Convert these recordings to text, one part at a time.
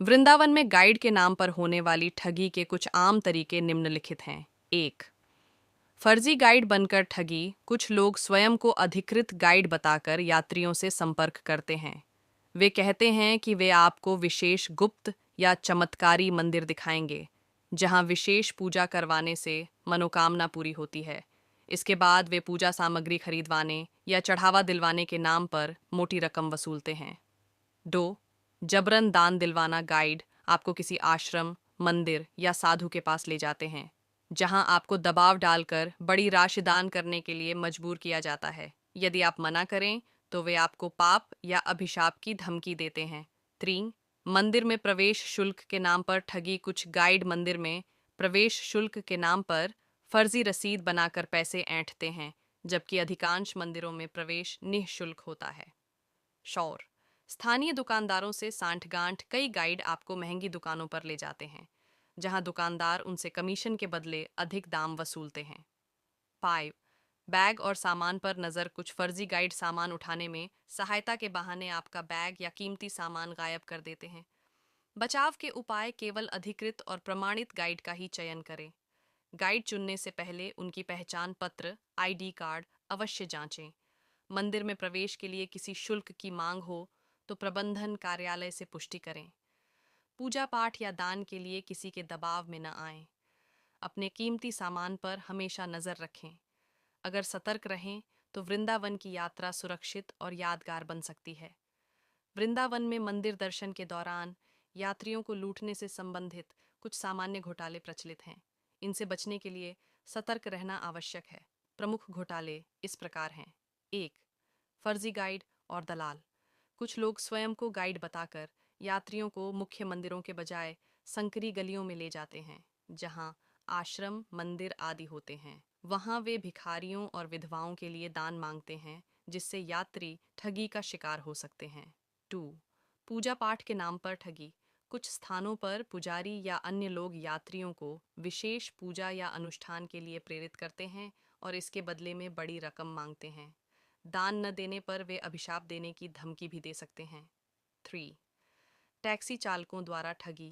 वृंदावन में गाइड के नाम पर होने वाली ठगी के कुछ आम तरीके निम्नलिखित हैं। 1. फर्जी गाइड बनकर ठगी। कुछ लोग स्वयं को अधिकृत गाइड बताकर यात्रियों से संपर्क करते हैं। वे कहते हैं कि वे आपको विशेष गुप्त या चमत्कारी मंदिर दिखाएंगे, जहां विशेष पूजा करवाने से मनोकामना पूरी होती है। इसके बाद वे पूजा सामग्री खरीदवाने या चढ़ावा दिलवाने के नाम पर मोटी रकम वसूलते हैं। 2. जबरन दान दिलवाना। गाइड आपको किसी आश्रम, मंदिर या साधु के पास ले जाते हैं, जहां आपको दबाव डालकर बड़ी राशि दान करने के लिए मजबूर किया जाता है। यदि आप मना करें तो वे आपको पाप या अभिशाप की धमकी देते हैं। 3. मंदिर में प्रवेश शुल्क के नाम पर ठगी। कुछ गाइड मंदिर में प्रवेश शुल्क के नाम पर फर्जी रसीद बनाकर पैसे ऐंठते हैं, जबकि अधिकांश मंदिरों में प्रवेश निःशुल्क होता है। शौर स्थानीय दुकानदारों से सांठगांठ। कई गाइड आपको महंगी दुकानों पर ले जाते हैं, जहां दुकानदार उनसे कमीशन के बदले अधिक दाम वसूलते हैं। 5. बैग और सामान पर नज़र। कुछ फर्जी गाइड सामान उठाने में सहायता के बहाने आपका बैग या कीमती सामान गायब कर देते हैं। बचाव के उपाय। केवल अधिकृत और प्रमाणित गाइड का ही चयन करें। गाइड चुनने से पहले उनकी पहचान पत्र, आईडी कार्ड अवश्य जांचें। मंदिर में प्रवेश के लिए किसी शुल्क की मांग हो तो प्रबंधन कार्यालय से पुष्टि करें। पूजा पाठ या दान के लिए किसी के दबाव में न आएं। अपने कीमती सामान पर हमेशा नज़र रखें। अगर सतर्क रहें तो वृंदावन की यात्रा सुरक्षित और यादगार बन सकती है। वृंदावन में मंदिर दर्शन के दौरान यात्रियों को लूटने से संबंधित कुछ सामान्य घोटाले प्रचलित हैं। इनसे बचने के लिए सतर्क रहना आवश्यक है। प्रमुख घोटाले इस प्रकार हैं। 1. फर्जी गाइड और दलाल। कुछ लोग स्वयं को गाइड बताकर यात्रियों को मुख्य मंदिरों के बजाय संकरी गलियों में ले जाते हैं, जहां आश्रम, मंदिर आदि होते हैं। वहां वे भिखारियों और विधवाओं के लिए दान मांगते हैं, जिससे यात्री ठगी का शिकार हो सकते हैं। 2. पूजा पाठ के नाम पर ठगी। कुछ स्थानों पर पुजारी या अन्य लोग यात्रियों को विशेष पूजा या अनुष्ठान के लिए प्रेरित करते हैं और इसके बदले में बड़ी रकम मांगते हैं। दान न देने पर वे अभिशाप देने की धमकी भी दे सकते हैं। 3. टैक्सी चालकों द्वारा ठगी।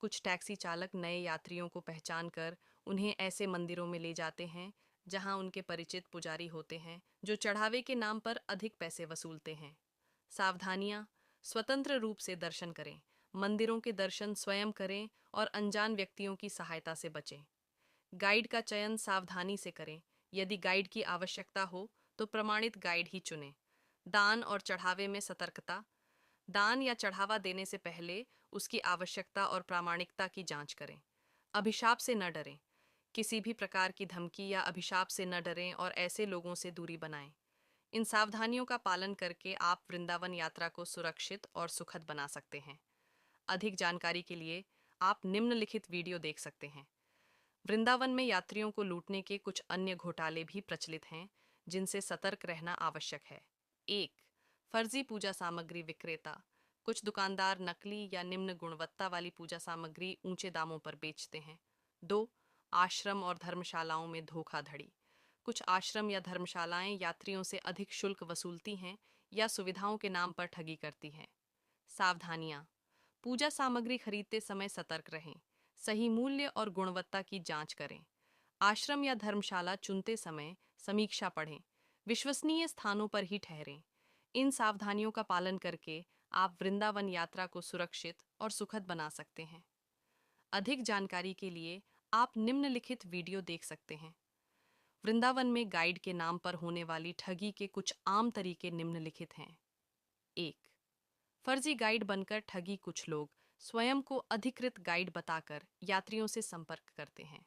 कुछ टैक्सी चालक नए यात्रियों को पहचान कर उन्हें ऐसे मंदिरों में ले जाते हैं जहां उनके परिचित पुजारी होते हैं, जो चढ़ावे के नाम पर अधिक पैसे वसूलते हैं। सावधानियां। स्वतंत्र रूप से दर्शन करें। मंदिरों के दर्शन स्वयं करें और अनजान व्यक्तियों की सहायता से बचें। गाइड का चयन सावधानी से करें। यदि गाइड की आवश्यकता हो तो प्रमाणित गाइड ही चुनें। दान और चढ़ावे में सतर्कता। दान या चढ़ावा देने से पहले उसकी आवश्यकता और प्रामाणिकता की जांच करें। अभिशाप से न डरें। किसी भी प्रकार की धमकी या अभिशाप से न डरें और ऐसे लोगों से दूरी बनाएं। इन सावधानियों का पालन करके आप वृंदावन यात्रा को सुरक्षित और सुखद बना सकते हैं। अधिक जानकारी के लिए आप निम्नलिखित वीडियो देख सकते हैं। वृंदावन में यात्रियों को लूटने के कुछ अन्य घोटाले भी प्रचलित हैं, जिनसे सतर्क रहना आवश्यक है। 1. फर्जी पूजा सामग्री विक्रेता। कुछ दुकानदार नकली या निम्न गुणवत्ता वाली पूजा सामग्री ऊंचे दामों पर बेचते हैं। 2. आश्रम और धर्मशालाओं में धोखाधड़ी। कुछ आश्रम या धर्मशालाएं यात्रियों से अधिक शुल्क वसूलती हैं या सुविधाओं के नाम पर ठगी करती हैं। सावधानियां। पूजा सामग्री खरीदते समय सतर्क रहें। सही मूल्य और गुणवत्ता की जांच करें। आश्रम या धर्मशाला चुनते समय समीक्षा पढ़ें। विश्वसनीय स्थानों पर ही ठहरें। इन सावधानियों का पालन करके आप वृंदावन यात्रा को सुरक्षित और सुखद बना सकते हैं। अधिक जानकारी के लिए आप निम्नलिखित वीडियो देख सकते हैं। वृंदावन में गाइड के नाम पर होने वाली ठगी के कुछ आम तरीके निम्नलिखित हैं। 1. फर्जी गाइड बनकर ठगी। कुछ लोग स्वयं को अधिकृत गाइड बताकर यात्रियों से संपर्क करते हैं।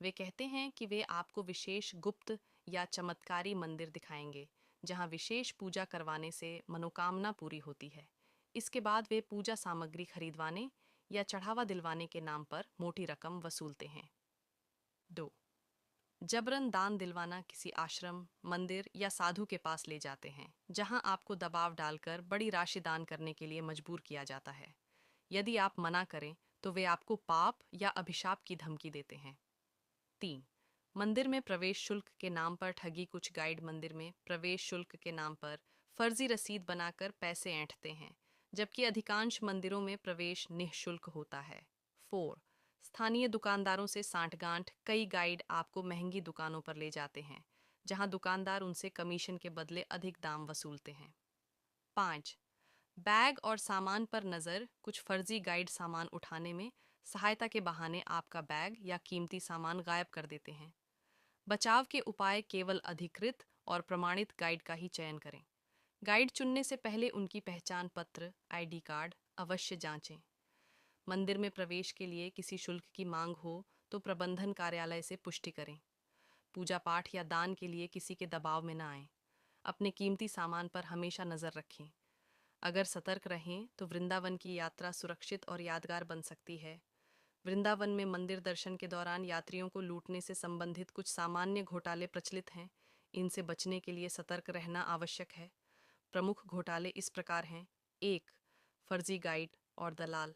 वे कहते हैं कि वे आपको विशेष गुप्त या चमत्कारी मंदिर दिखाएंगे, जहां विशेष पूजा करवाने से मनोकामना पूरी होती है। इसके बाद वे पूजा सामग्री खरीदवाने या चढ़ावा दिलवाने के नाम पर मोटी रकम वसूलते हैं। 2. जबरन दान दिलवाना। किसी आश्रम, मंदिर या साधु के पास ले जाते हैं, जहां आपको दबाव डालकर बड़ी राशि दान करने के लिए मजबूर किया जाता है। यदि आप मना करें तो वे आपको पाप या अभिशाप की धमकी देते हैं। 3. मंदिर में प्रवेश शुल्क के नाम पर ठगी। कुछ गाइड मंदिर में प्रवेश शुल्क के नाम पर फर्जी रसीद बनाकर पैसे ऐंठते हैं, जबकि अधिकांश मंदिरों में प्रवेश निःशुल्क होता है। 4. स्थानीय दुकानदारों से सांठगांठ। कई गाइड आपको महंगी दुकानों पर ले जाते हैं, जहां दुकानदार उनसे कमीशन के बदले अधिक दाम वसूलते हैं। 5. बैग और सामान पर नज़र। कुछ फर्जी गाइड सामान उठाने में सहायता के बहाने आपका बैग या कीमती सामान गायब कर देते हैं। बचाव के उपाय। केवल अधिकृत और प्रमाणित गाइड का ही चयन करें। गाइड चुनने से पहले उनकी पहचान पत्र, आईडी कार्ड अवश्य जांचें। मंदिर में प्रवेश के लिए किसी शुल्क की मांग हो तो प्रबंधन कार्यालय से पुष्टि करें। पूजा पाठ या दान के लिए किसी के दबाव में न आएं। अपने कीमती सामान पर हमेशा नज़र रखें। अगर सतर्क रहें तो वृंदावन की यात्रा सुरक्षित और यादगार बन सकती है। वृंदावन में मंदिर दर्शन के दौरान यात्रियों को लूटने से संबंधित कुछ सामान्य घोटाले प्रचलित हैं। इनसे बचने के लिए सतर्क रहना आवश्यक है। प्रमुख घोटाले इस प्रकार हैं। 1. फर्जी गाइड और दलाल।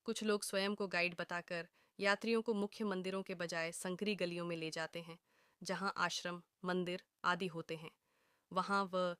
कुछ लोग स्वयं को गाइड बताकर यात्रियों को मुख्य मंदिरों के बजाय संकरी गलियों में ले जाते हैं, जहां आश्रम, मंदिर आदि होते हैं। वहां वह